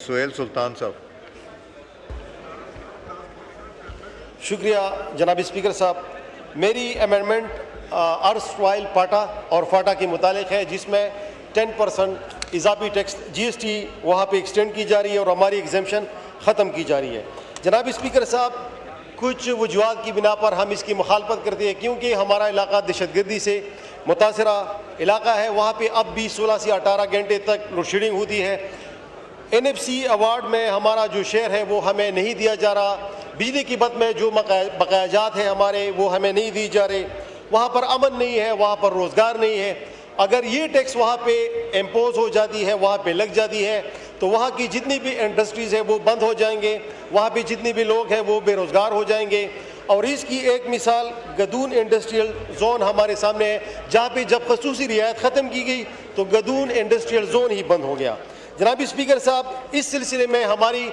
सुहेल सुल्तान साहब। शुक्रिया जनाब स्पीकर साहब। मेरी अमेंडमेंट अर्स्टवाइल फाटा और फाटा के मुतालिक है, जिसमें 10% इजाफी टैक्स GST वहाँ पे एक्सटेंड की जा रही है और हमारी एग्जेम्पशन ख़त्म की जा रही है। जनाब स्पीकर साहब, कुछ वजूहात की बिना पर हम इसकी मुखालफत करते हैं, क्योंकि हमारा इलाका दहशतगर्दी से मुतासरा इलाका है। वहाँ पे अब भी 16 से 18 घंटे तक लोड शेडिंग होती है। NFC अवार्ड में हमारा जो शेयर है वो हमें नहीं दिया जा रहा। बिजली की बत में जो बकायाजात हैं हमारे, वो हमें नहीं दी जा रहे। वहाँ पर अमन नहीं है, वहाँ पर रोज़गार नहीं है। अगर ये टैक्स वहाँ पे इम्पोज हो जाती है, वहाँ पे लग जाती है, तो वहाँ की जितनी भी इंडस्ट्रीज़ है वो बंद हो जाएंगे, वहाँ पे जितने भी लोग हैं वो बेरोज़गार हो जाएंगे। और इसकी एक मिसाल गदून इंडस्ट्रियल जोन हमारे सामने है, जहाँ पे जब खसूसी रियायत ख़त्म की गई तो गदून इंडस्ट्रियल जोन ही बंद हो गया। जनाब स्पीकर साहब, इस सिलसिले में हमारी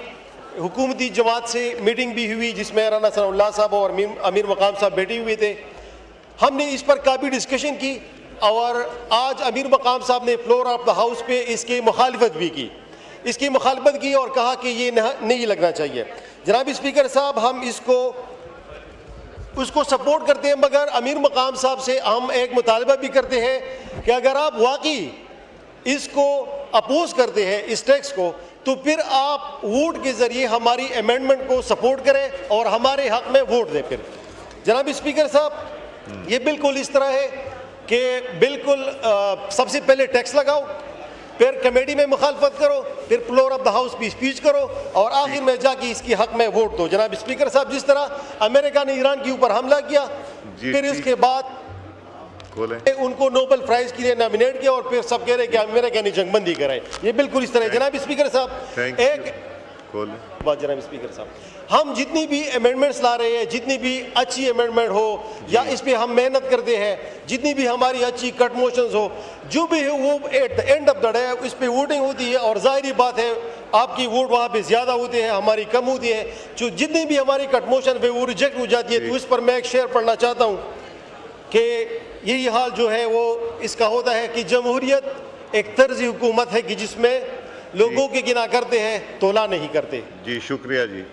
हुकूमती जमात से मीटिंग भी हुई, जिसमें राना सनाउल्लाह साहब और अमीर मकाम साहब बैठे हुए थे। हमने इस पर काफ़ी डिस्कशन की और आज अमीर मकाम साहब ने फ्लोर ऑफ द हाउस पे इसकी मुखालिफत भी की। इसकी मुखालिफत की और कहा कि ये नहीं लगना चाहिए। जनाब स्पीकर साहब, हम उसको सपोर्ट करते हैं, मगर अमीर मकाम साहब से हम एक मुतालबा भी करते हैं कि अगर आप वाकई इसको अपोज करते हैं इस टैक्स को, तो फिर आप वोट के ज़रिए हमारी अमेंडमेंट को सपोर्ट करें और हमारे हक़ में वोट दें। फिर जनाब स्पीकर साहब, ये बिल्कुल इस तरह है कि बिल्कुल सबसे पहले टैक्स लगाओ, फिर कमेटी में मुखालफत करो, फिर फ्लोर ऑफ द हाउस भी स्पीच करो और आखिर में जाके इसकी हक़ में वोट दो। जनाब स्पीकर साहब, जिस तरह अमेरिका ने ईरान के ऊपर हमला किया, फिर इसके बाद उनको नोबेल प्राइज के लिए नॉमिनेट किया और फिर सब कह रहे कि अमेरिका ने जंगबंदी कराई। ये बिल्कुल इस तरह। जनाब स्पीकर साहब, एक बात जनाब स्पीकर साहब, हम जितनी भी अमेंडमेंट्स ला रहे हैं, जितनी भी अच्छी अमेंडमेंट हो या इस पे हम मेहनत करते हैं, जितनी भी हमारी अच्छी कट मोशंस हो, जो भी है वो at the end of the day इस पे वोटिंग होती है और जाहिर बात है आपकी वोट वहाँ पे ज़्यादा होती है, हमारी कम होती है। जो जितनी भी हमारी कट मोशन पे वो रिजेक्ट हो जाती है। तो इस पर मैं एक शेयर पढ़ना चाहता हूँ कि यही हाल जो है वो इसका होता है कि जमहूरियत एक तर्ज़ी हुकूमत है कि जिसमें लोगों की गिना करते हैं, तोला नहीं करते। जी शुक्रिया जी।